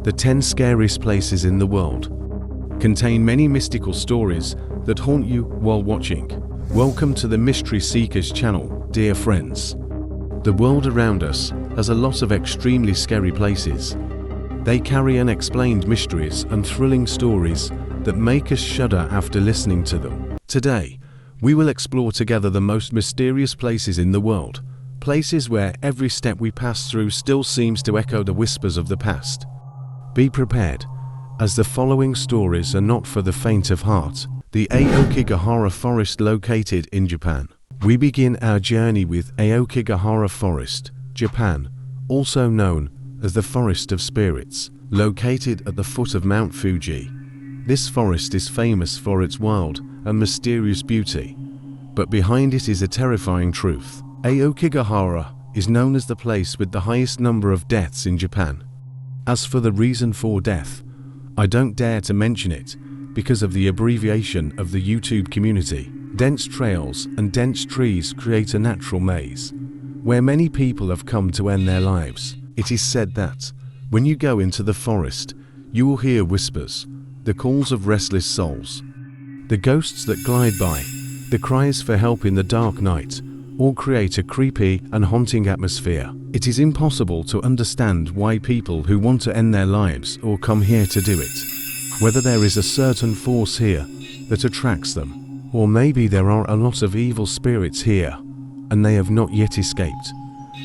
the 10 scariest places in the world, contain many mystical stories that haunt you while watching. Welcome to the Mystery Seekers channel, dear friends. The world around us has a lot of extremely scary places. They carry unexplained mysteries and thrilling stories that make us shudder after listening to them. Today, we will explore together the most mysterious places in the world, places where every step we pass through still seems to echo the whispers of the past. Be prepared, as the following stories are not for the faint of heart. The Aokigahara Forest located in Japan. We begin our journey with Aokigahara Forest, Japan, also known as the Forest of Spirits, located at the foot of Mount Fuji. This forest is famous for its wild and mysterious beauty, but behind it is a terrifying truth. Aokigahara is known as the place with the highest number of deaths in Japan. As for the reason for death, I don't dare to mention it because of the abbreviation of the YouTube community. Dense trails and dense trees create a natural maze, where many people have come to end their lives. It is said that, when you go into the forest, you will hear whispers, the calls of restless souls, the ghosts that glide by, the cries for help in the dark night, all create a creepy and haunting atmosphere. It is impossible to understand why people who want to end their lives or come here to do it, whether there is a certain force here that attracts them, or maybe there are a lot of evil spirits here and they have not yet escaped,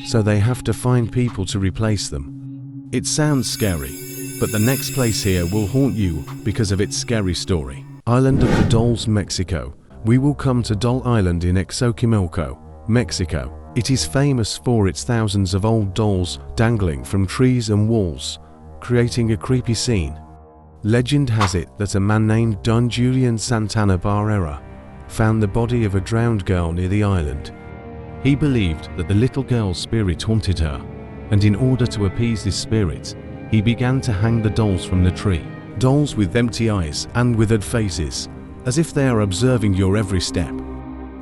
so they have to find people to replace them. It sounds scary, but the next place here will haunt you because of its scary story. Island of the Dolls, Mexico. We will come to Doll Island in Xochimilco, Mexico. It is famous for its thousands of old dolls dangling from trees and walls, creating a creepy scene. Legend has it that a man named Don Julian Santana Barrera found the body of a drowned girl near the island. He believed that the little girl's spirit haunted her, and in order to appease this spirit, he began to hang the dolls from the tree. Dolls with empty eyes and withered faces, as if they are observing your every step.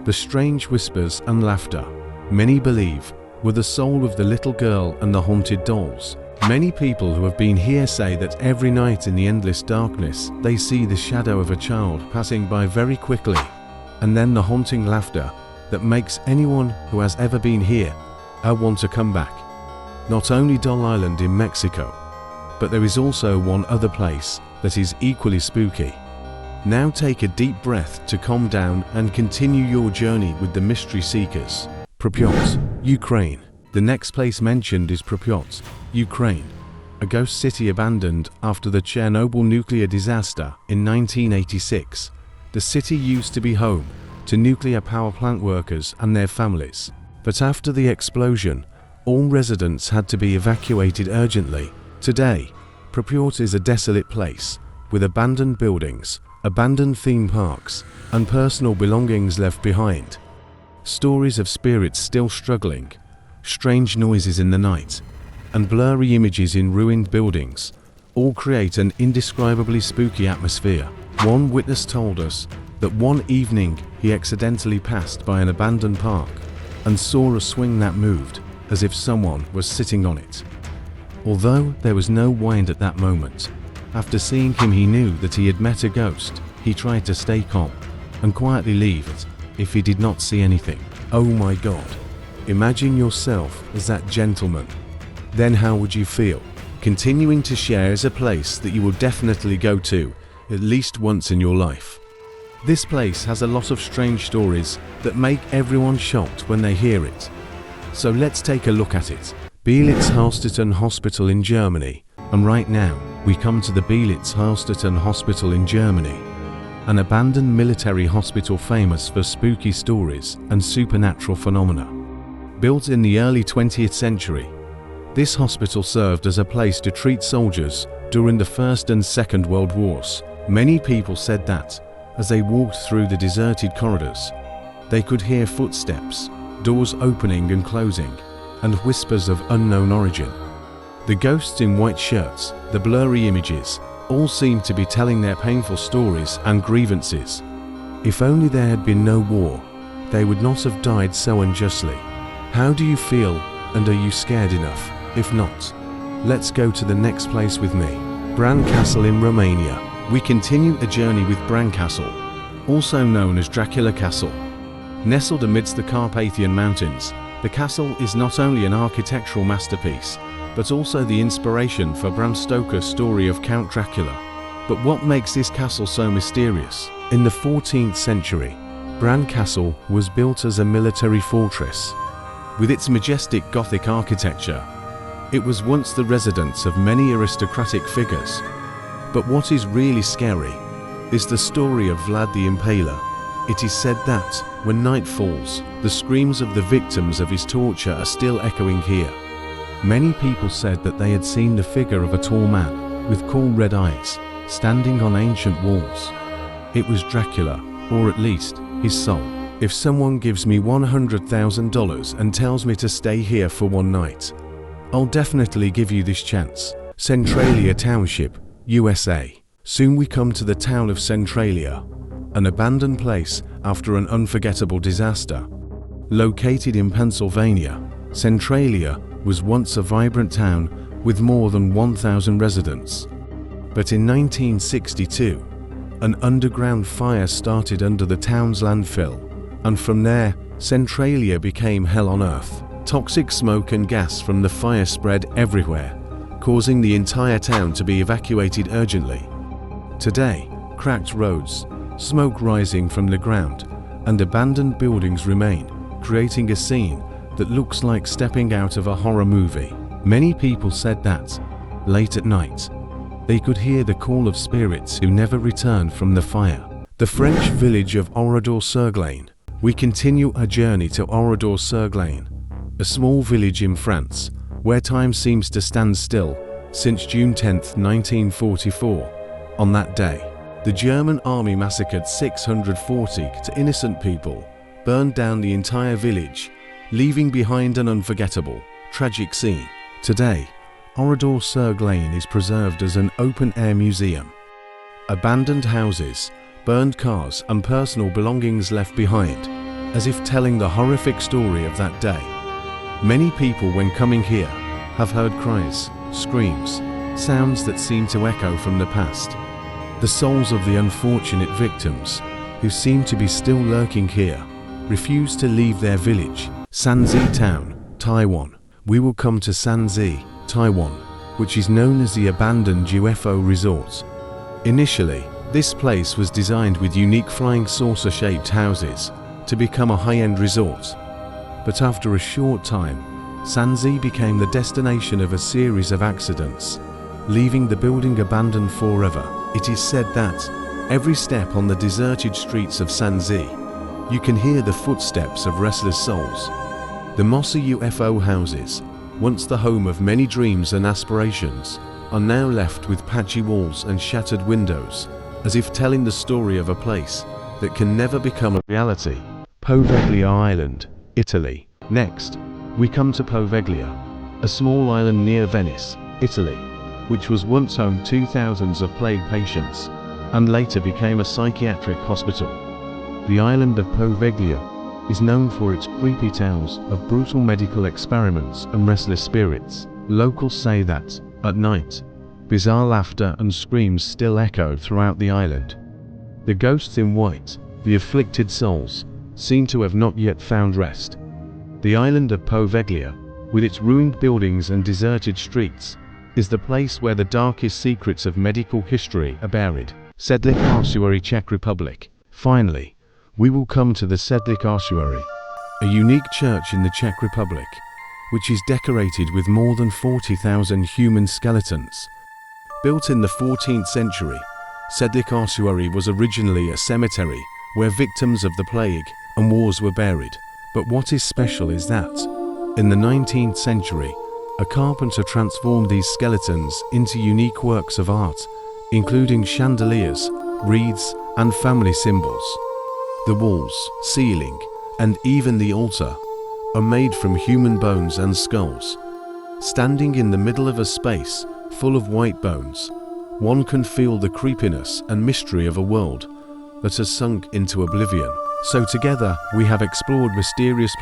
The strange whispers and laughter, many believe, were the soul of the little girl and the haunted dolls. Many people who have been here say that every night in the endless darkness, they see the shadow of a child passing by very quickly, and then the haunting laughter that makes anyone who has ever been here want to come back. Not only Doll Island in Mexico, but there is also one other place that is equally spooky. Now take a deep breath to calm down and continue your journey with the Mystery Seekers. Pripyat, Ukraine. The next place mentioned is Pripyat, Ukraine, a ghost city abandoned after the Chernobyl nuclear disaster in 1986. The city used to be home to nuclear power plant workers and their families, but after the explosion, all residents had to be evacuated urgently. Today, Pripyat is a desolate place with abandoned buildings, abandoned theme parks, and personal belongings left behind. Stories of spirits still struggling, strange noises in the night, and blurry images in ruined buildings all create an indescribably spooky atmosphere. One witness told us that one evening he accidentally passed by an abandoned park and saw a swing that moved as if someone was sitting on it. Although there was no wind at that moment, after seeing him he knew that he had met a ghost. He tried to stay calm and quietly leave it if he did not see anything. Oh my God. Imagine yourself as that gentleman. Then how would you feel? Continuing to share is a place that you will definitely go to at least once in your life. This place has a lot of strange stories that make everyone shocked when they hear it. So let's take a look at it. Beelitz-Heilstätten Hospital in Germany. And right now, we come to the Beelitz-Heilstätten Hospital in Germany, an abandoned military hospital famous for spooky stories and supernatural phenomena. Built in the early 20th century, this hospital served as a place to treat soldiers during the First and Second World Wars. Many people said that, as they walked through the deserted corridors, they could hear footsteps, doors opening and closing, and whispers of unknown origin. The ghosts in white shirts, the blurry images, all seemed to be telling their painful stories and grievances. If only there had been no war, they would not have died so unjustly. How do you feel, and are you scared enough? If not, let's go to the next place with me. Bran Castle in Romania. We continue a journey with Bran Castle, also known as Dracula Castle. Nestled amidst the Carpathian Mountains, the castle is not only an architectural masterpiece, but also the inspiration for Bram Stoker's story of Count Dracula. But what makes this castle so mysterious? In the 14th century, Bran Castle was built as a military fortress. With its majestic Gothic architecture, it was once the residence of many aristocratic figures. But what is really scary is the story of Vlad the Impaler. It is said that, when night falls, the screams of the victims of his torture are still echoing here. Many people said that they had seen the figure of a tall man, with cool red eyes, standing on ancient walls. It was Dracula, or at least, his soul. If someone gives me $100,000 and tells me to stay here for one night, I'll definitely give you this chance. Centralia Township, USA. Soon we come to the town of Centralia, an abandoned place after an unforgettable disaster. Located in Pennsylvania, Centralia was once a vibrant town with more than 1,000 residents. But in 1962, an underground fire started under the town's landfill, and from there, Centralia became hell on earth. Toxic smoke and gas from the fire spread everywhere, causing the entire town to be evacuated urgently. Today, cracked roads, smoke rising from the ground, and abandoned buildings remain, creating a scene that looks like stepping out of a horror movie. Many people said that, late at night, they could hear the call of spirits who never returned from the fire. The French village of Oradour-sur-Glane. We continue our journey to Oradour-sur-Glane, a small village in France, where time seems to stand still, since June 10, 1944. On that day, the German army massacred 640 innocent people, burned down the entire village, leaving behind an unforgettable, tragic scene. Today, Oradour-sur-Glane is preserved as an open-air museum. Abandoned houses, burned cars and personal belongings left behind, as if telling the horrific story of that day. Many people when coming here have heard cries, screams, sounds that seem to echo from the past. The souls of the unfortunate victims, who seem to be still lurking here, refuse to leave their village. San Zhi Town, Taiwan. We will come to San Zhi, Taiwan, which is known as the abandoned UFO resort. Initially, this place was designed with unique flying saucer-shaped houses to become a high-end resort. But after a short time, San Zhi became the destination of a series of accidents, leaving the building abandoned forever. It is said that, every step on the deserted streets of San Zhi, you can hear the footsteps of restless souls. The mossy UFO houses, once the home of many dreams and aspirations, are now left with patchy walls and shattered windows, as if telling the story of a place that can never become a reality. Poveglia Island, Italy. Next, we come to Poveglia, a small island near Venice, Italy, which was once home to thousands of plague patients, and later became a psychiatric hospital. The island of Poveglia is known for its creepy tales of brutal medical experiments and restless spirits. Locals say that, at night, bizarre laughter and screams still echo throughout the island. The ghosts in white, the afflicted souls, seem to have not yet found rest. The island of Poveglia, with its ruined buildings and deserted streets, is the place where the darkest secrets of medical history are buried. Sedlec Ossuary, Czech Republic. Finally, we will come to the Sedlec Ossuary, a unique church in the Czech Republic, which is decorated with more than 40,000 human skeletons. Built in the 14th century, Sedlec Ossuary was originally a cemetery where victims of the plague and wars were buried. But what is special is that, in the 19th century, a carpenter transformed these skeletons into unique works of art, including chandeliers, wreaths, and family symbols. The walls, ceiling, and even the altar are made from human bones and skulls. Standing in the middle of a space full of white bones, one can feel the creepiness and mystery of a world that has sunk into oblivion. So together, we have explored mysterious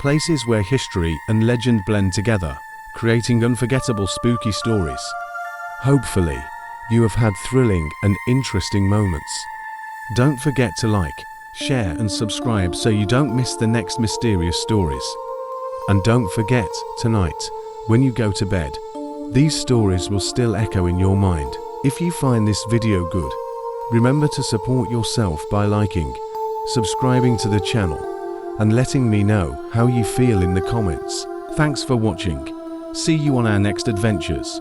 places where history and legend blend together, creating unforgettable spooky stories. Hopefully, you have had thrilling and interesting moments. Don't forget to like, share and subscribe so you don't miss the next mysterious stories. And don't forget, tonight, when you go to bed, these stories will still echo in your mind. If you find this video good, remember to support yourself by liking, subscribing to the channel, and letting me know how you feel in the comments. Thanks for watching. See you on our next adventures.